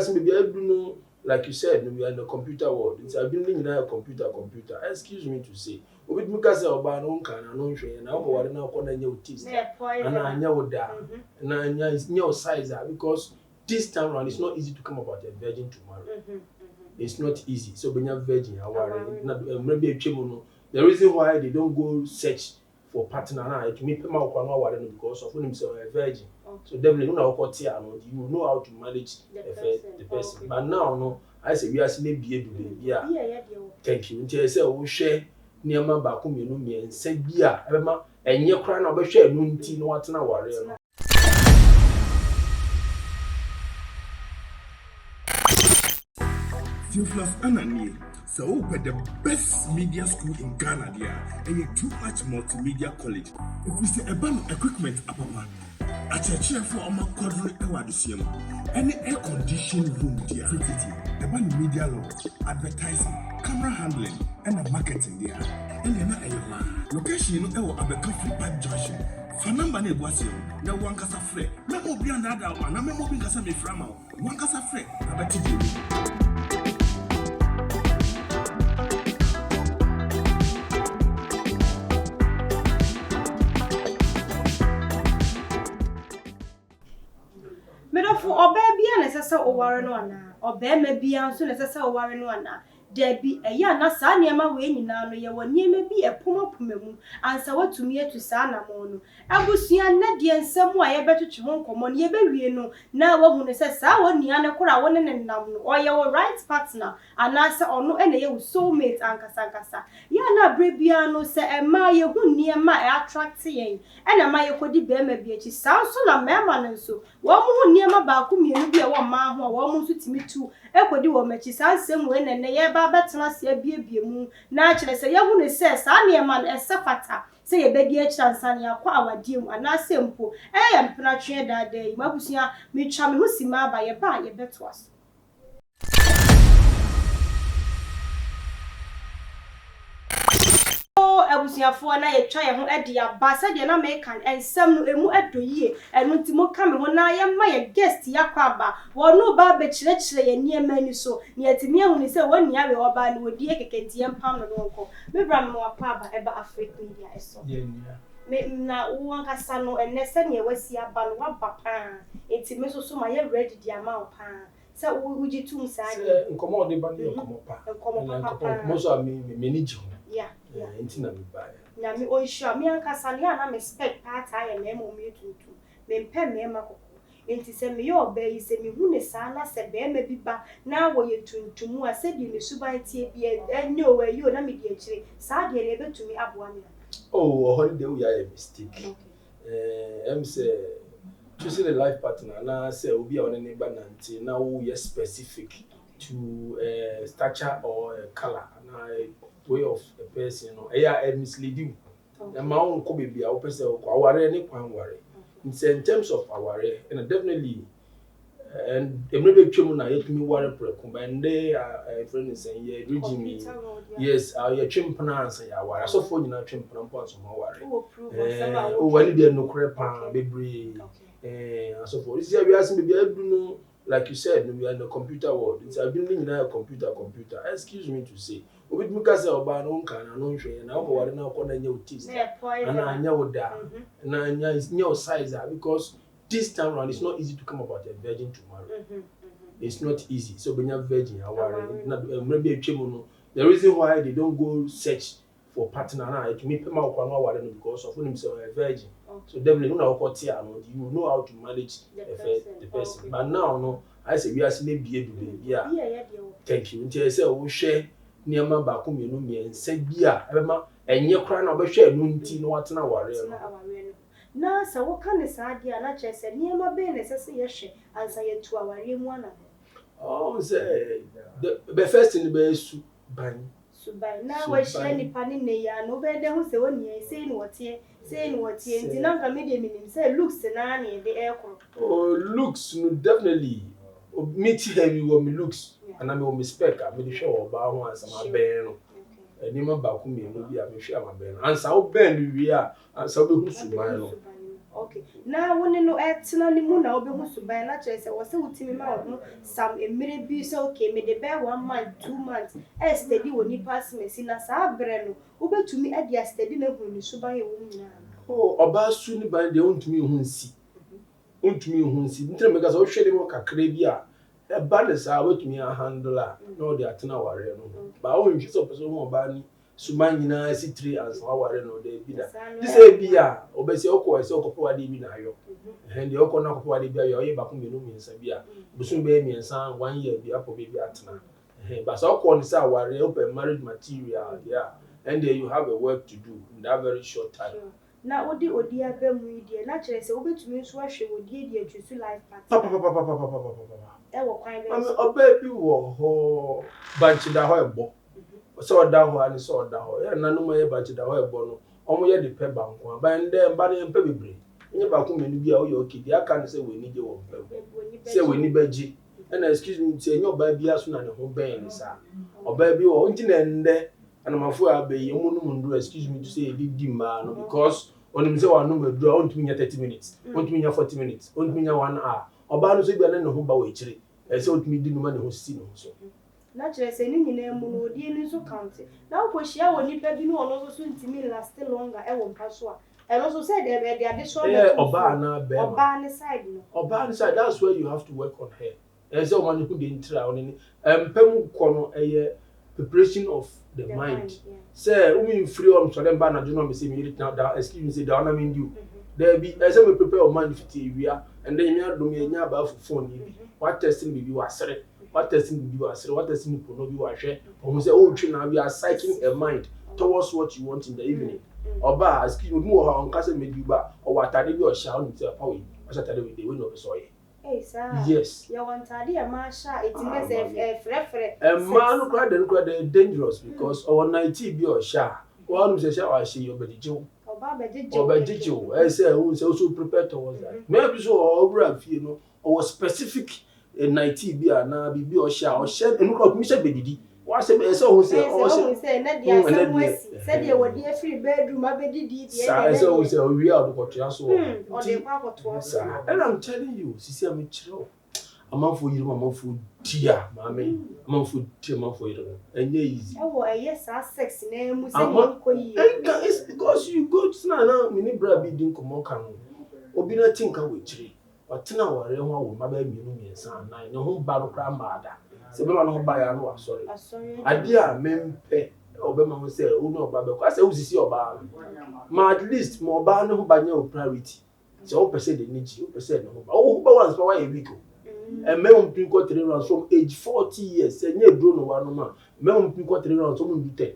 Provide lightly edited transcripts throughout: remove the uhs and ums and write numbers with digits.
ask me, I do know, like you said, we are in the computer world. It's I've been living in a computer. Excuse me to say. Obi mi kasa oba no nka na no hwe na obo ware na akọ na nya otis na anya oda na anya size because this time around it's not easy to come about a virgin to marry. It's not easy. So benya virgin aware na maybe atwemu no. The reason why they don't go search for partner na it me pema okwa no aware no because of them say a virgin. So definitely when I got here, you know how to manage the person. But now, no, I say we are seeing baby. Yeah. Thank you. Until I say we share near my back home, you know me and say yeah. And you're crying about share no tea no what na worry. Theophilus Anani, so open the best media school in Ghana there, and you too much multimedia college. If we say about equipment, apapa. A church for a quadri ewadisium. Any air conditioned room, dear. About media law, advertising, camera handling, and marketing there. And you're not a location, or a coffee pipe junction. For number negotiation, no one casa free. No more beyond that, and I'm moving casa me from one casa free. I bet you. Medofo obebia na sese oware no ana obema bia nso na sese oware no ana Debi eya na saa niema we nyina no ye woniema bi epomapomemu ansa watumi atu saa na mo no abusua na de nsem a ye betwetwe ho nkomo ne ye bewie no na wahu ne se saa wonia ne kora wone ne nam no oye wo right partner anasa ono ene ye wo soulmate ankasa ya na brebia no se ema ye hu niema e attract yen ena ma ye kodi bema bi achi saa so na mema no nso wo mu hu niema ba ko mienu bi e wo ma ho a wo mu nso timitu ekodi wo machi saa nsem we ne ye ba betena se abiebie mu na akire se yehu ne se saa niema no esefata se ye bedi akira ne akwa awadie mu ana se mpo ye mpena twe dada yi mabusia metwa me husima aba ye ba ye beto aso abusiafo na ye twa ye ho ade aba se de na me kan ensem no emu adoyie enu ntimo ka me ho na ye ma ye guest yakwa aba wono ba be kirekire ye niema ni so ne atimi ehu ni se woni awe oba ni wodi ekekentie mpam no nko me bra me wakwa aba eba AfricMedia eso me na uwankasa no enese ne wasi aba no waba pa etimi so ma ye ready di ama pa se uji tum sa ye nkomo de ba ni nkomo pa nkomo so me ni ji yeah intina me ba na me onsha me ankasa ne na me spec part aye na mo me tutu me mpe me makoko enti se me yo ba yi se me hu ne sa na se be ma bi ba na wo ye tuntumu a se di ne suban tie bi enyo we yo na me di akire sa de le betumi aboa me oh holiday we are a mistake em say choosing a life partner na say obi a one ne ba nanti na wo ye specific to stature or color na way of a person, you know, misleading. The man could be our person, our any point worry. In terms of our and definitely, and maybe children yet me worry combine they are friends saying, yeah, reading me. Yes, our chimpana say, our so for you know, chimpan points of my worry. Oh, when they no crap, baby, and so forth. This year we ask me, I don't know. Like you said, we are in the computer world. It's I've been living in a computer. Excuse me to say. Obi mi kasa oba no nka na no hwe na obo ware na akọ na nya otis na anya oda na anya size because this time around it's not easy to come about a virgin to marry. It's not easy. So benya virgin aware na maybe atwemu no. The reason why they don't go search for partner na it me pema okwa no aware no because of them say a virgin. So definitely when I got here, you know how to manage the person. But now, no, I say we are seeing baby. Yeah. Thank you. Until I say we share near my back home, you know me and say yeah. And you're crying about share no tea, no what's not worry. Na so what can this idea? Na just say near my business. I say yes, and say to our one. Oh, say the first thing the best ban. Now we share the panny near no better who say one year saying what here. Saying what he and Dinanga media meaning say looks and Annie the aircraft. Oh, looks no definitely meet heavy when me looks and I mean spec. I made sure about once my ben. And you back me no be I sure my ben. And so ben we are and so who's smile. Okay. Now when no etna ni mu na obehu suban na kire se wo se wutimi ma wo sam emire bi se okay me de be 1 month 2 months e steady woni pass me si na sa bre no obetumi e dia steady na hu ni suban e wo nyina. Oh, oba su ni ban de ontumi hu nsi. Ontumi hu nsi. Ntre me ga so hwede mo kakra bi a e ba ne sa wetumi a handle a no de atena ware no. Ba wo nhwe so person mo ba ni suban nyina si 3 ans ware no de bi da. Ti say bi a obesi okọ ese okọ wade bi na ayo. De okọ na okọ wade bi ayo ye ba ko menu miensa bi a busun be miensa 1 year bi apo bi atena. But so okọ ni sa ware open marriage material yeah. And then you have a work to do in that very short time. Sure. Na odi abemu ide na kire se obetumi nso ahwe odi edi atwisu life party. E wo kwan be. Oba bi wo ho banchi da ho ebo. So da ho ani so da ho. Ya nanu ma ye banchi da ho ebo no. Omo ye de pe banko. Ba nde mba ne mpe bebre. Nye ba ku menu bi a o ye okay. Dia kan se we ni je wo mpe. Se we ni beji. And excuse me, say nyo ba bi aso na ne ho ben ni sa. Oba bi wo nti na nde and my fool abe mundu excuse me to say di man because on him say one number draw on to me 30 minutes on to me 40 minutes on to me 1 hour oba no so bia na ho ba we kire e say on to me di numa ne ho si no so na kire say ni nyina mu no odi ni so count na ko hia woni pa bi no ono so ntimi last longer e wo mpa so a e no so say de be de ade so oba na be oba ni side no oba ni side that's where you have to work on her e say o man ku de ntira on ni empem ko no preparation of the mind. Yeah. Say, we free on so them ban na me say me now that excuse me say down am you. There be as me prepare your mind fit ewia and then you do me nya ba for phone ni. What testing be was sere. What testing be was sere. What testing be no be wa hwe. Omo say oh twi na be psyching a mind towards what you want in the evening. Oba excuse me mo ha on ka say me di ba o watade bi o sha on say pa we. O sha tade we dey we no be so ye. Hey sir. Yes. You want tadi a masha it is frefre. Man crowd dangerous because our 90 be or sha. One say sha or she obedijo. Obedijo. I say who say also prepare towards that. Maybe so over you know or specific 90 be na be or sha or she and look at me say bedidi. What say who say na dia somewhere say dey we dey free bedroom abedidi dey. Say who say we are the kotua so. O dey kwa kotua. And I'm telling you, sisi am chiro. Amanfo yiri amanfo dia maame amanfo dia amanfo yiri enye easy yes sex na mu se nko yi it's because you go to na mini bra bi din komo kan obi na tinka we chiri otena ware ho awo maba mienu miensa nan ne ho ba no kra maada se be ma no ho ba ya no asori ade a mempe obe ma ho se unu oba be kwa se usisi oba ma at least mo oba no ho ba nya priority se o pese de niji o pese no ho ba o ho ba once pa wa e week and men who bring 3 rounds from age 40 years. Say, you don't know one man. Men who bring 3 rounds, someone do 10.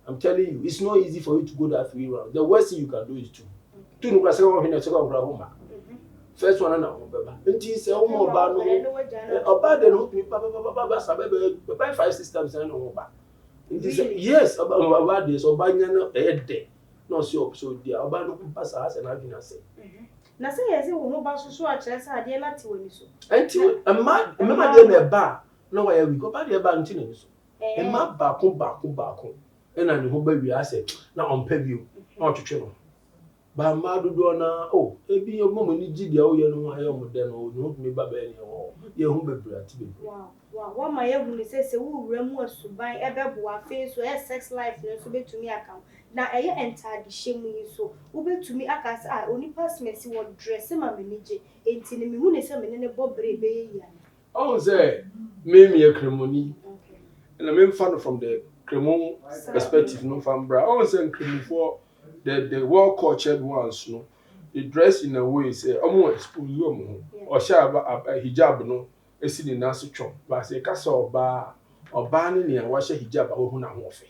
I'm telling you, it's not easy for you to go that 3 rounds. The worst thing you can do is 2. 2 no second one in second round. First one na Bɛba. Until say o mo ba no. Oba de no ba sabe be 5-6 times na no ba. Yes, oba de so ba nya na e de. No see so dia oba no pass as na adwina say. Na say yes wo ho ba so a kire say ade na te woni so enti emma de na ba na wa ya wi ko ba de ba nti na so emma ba ko e na ne ho ba wi ase na on pa bi o na otwetwe no ba ma dodo na ebi yo mo ni gidi a o ye no ayo mo de no no me ba ba ni ho ye ho bebre ati bebre wa ma ye hu ni say wo wura mu asuban e be bo afi so sex life no so betumi account na eye entade hyemu yi so wo betumi aka say onipa smesi wo dress ma menije enti ne me hu ne say me ne bobre be ye ya on say me kremoni and I mean fan from the Cremon perspective no fan bra on say cremon for the well cultured ones no they dress in a way say omo expose you or sha hijab no esi ni na so twom ba say ka say oba ni ne wa sha hijab ho hu na ho ofe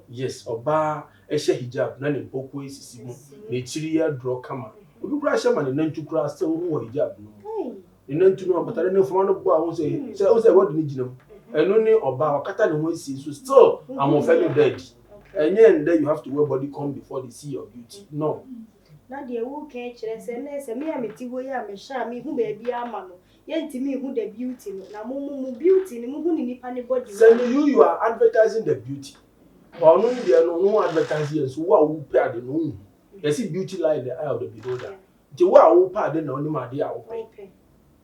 yes oba e sha hijab na ne poku esisi mu na chiri ya draw kama obi kura sha ma ne nantu kura say hu hijab no ne nantu no batare ne fo no bo a won say what ni ginam eno ni oba okata ne ho esi so still am offended dead and then you have to wear body comb before they see your beauty no na de wo ke kire say na say me ameti wo ya me sha me hu ba bia ama no yenti me hu the beauty no na mu beauty ni mu hu ni nipa ni body so you are advertising the beauty but no advertising so what who pay the no you see beauty lie in the eye of the beholder nti wo a wo pa de na onim ade a wo pe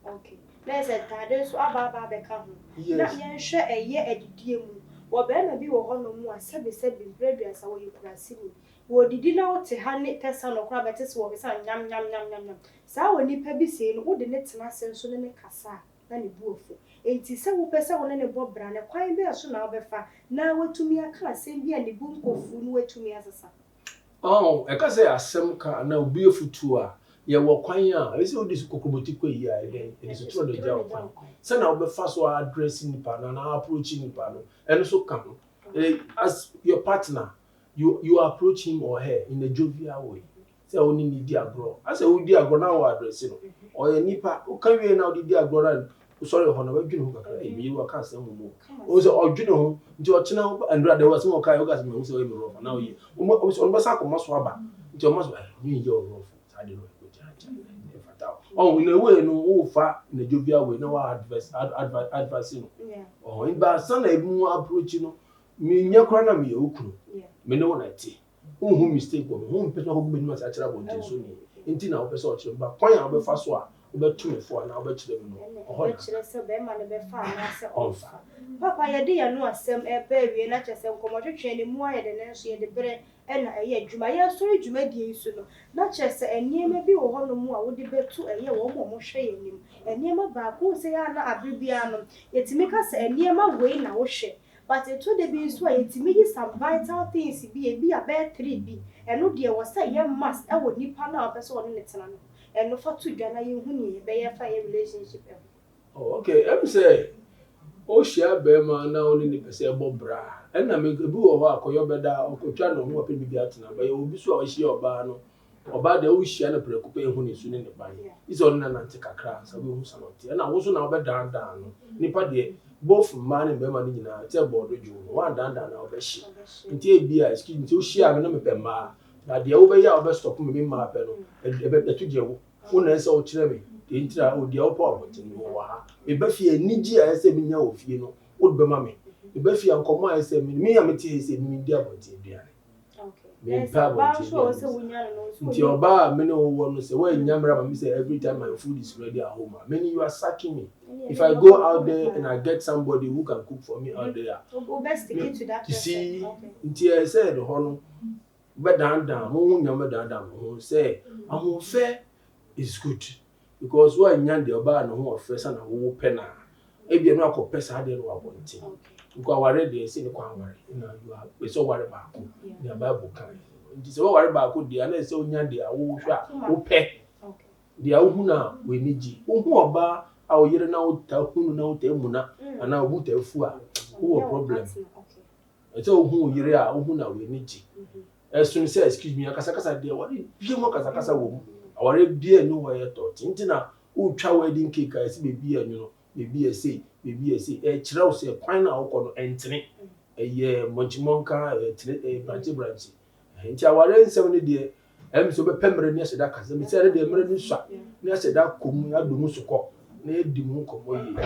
okay there's a tade so aba be ka ho na yen hwe eye adidie mu wo be na bi wo ho no mu a sebe breduasa wo yikurase ni wo didi na wo te ha ne pesa no kra bete so wo be sa nyam sa wo nipa bi sei no wo de ne tena senso ne kasa na ne buofo enti se wo pesa wo ne bo bra ne kwan be so na wo be fa na watumi aka asem bi a ne bu nkofu no watumi asesa e ka say asem ka na obi efutu a ye wo kwan a e se odi su kokroboti kwa yi a e so tro do ja wo kwan se na wo be fa so address nipa na approach nipa no eno so ka as your partner you approach him or her in a jovial way say oni ni di agro as e wo di agro na wo address no o ye nipa o kan wie na wo di agro na sorry ho na wa dwene ho kakra e bi wo ka asem mo o so o dwene ho nti o chena andra de was mo kai o gas me so e mi ro na o ye o be sa ko maso aba nti o maso ni ye o ro sa de ro ko ja fata o in a way no wo fa in a jovial way na wa advice no oh in ba sa na e mu approach no mi nya kra na mi okunu me no na ti hu mistake wo hu person ko gbenu ma sa kira bo nti so ni nti na wo person o kire ba kwan ya wo be fa so a obetumefo na obekire mu no obekire se be ma ne be fa na se onfa papa ye de ya no asem e ba wie na chese nkomotwetwe ne mu aye de ne so ye de bere e na eye adwuma ye so adwuma die isu no na chese eniema bi wo ho no mu a wo de betu eye wo mo hwe ye nim eniema ba ko se ya na abibia no yetimi ka se eniema wei na wo hwe but to de bi so yetimi yi some vital things bi e bi a be 3 bi eno de wo se ye must e wo nipa na obeso wo ne tena no and for to Ghana, you who be a fire relationship. Oh, okay. I'm say, oh, share Bema now only the person bra. And I make a boo or call your beda or Cochano who appear to be at now, but you will be so she or Bano or by the ocean and a preoccupation who is soon in the body. It's on an antica class, I will some of and I also now bed down. Nipa de both man and Bema Nina, tell board you, one down now, but she. Until be a scheme to share a number ma. Na de wo be ya wo be stop me ma pe no e be to je wo na se wo kire me de ntira o de wo pa obotin wo wa ha e be fie nigi a se me nya wo fie no wo be ma me e be fie ankomo a se me ya me tie se me di abotin duane okay me pa abotin so se wunya no so nti oba me no wo no se wo nyamra ma me say every time my food is ready at home meaning you are sacking me if I go out there and I get somebody who can cook for me out there best to get to that you see nti I said ho no but down who nyama down who say am fair is good because when nyan de oba no ho fair sana wo pena e bi no akopesa de no abonti because ware de say ni kwan ware na you are we so ware ba ko na bible kan nti se ware ba ko de na say onyan de a wo hwa wo pe de a hu na we niji wo hu oba a o yire na wo ta hunu na wo ta mu na ana wo ta fu a wo problem so hu yire a wo hu na we niji soon say excuse me akasa dey what bi mo kasa wo mu aware bia no wa yeto tintina wo twa wedding cake a si bebi anyu no bebi ese e kire wo se kwan na wo ko no entene eye monchimonka branch nti aware nsem ne de em so be pemre ne aseda kasa me say de mre ne swa ne aseda komu adomu sokọ na edi mu komo yi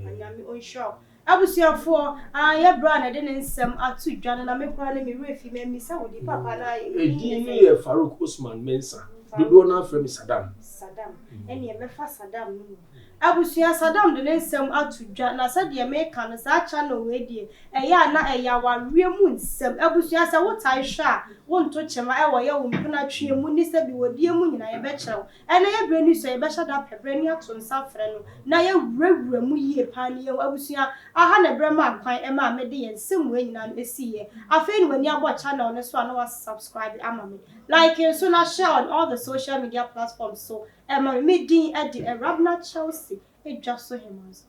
anyame on show abusiafo ya bra na de nsem atu dwane na me kra na me refi me misa wo di papa na edi ni Farouk Usman Mensa dodo na from Saddam ene me fa Saddam no abusia Saddam de nsem atu dwa na sa de me ka no sa cha no we die eya na eya wawe mu nsem abusia sa wo tai hwa wo nto chema e wo ye wo mpuna twe mu ni se bi wodie mu nyina ye be kyerɛw ene ye bre ni so ye be hya da pebre ni ato nsa frɛ no na ye wurawura mu yie pa ni ye abusia aha na bre ma kwan e ma me de ye nsem we nyina no esiye afei ni wani abo channel no so na wa subscribe ama me like you so na share on all the social media platforms so me din e di Rabna Chelsea e just so him as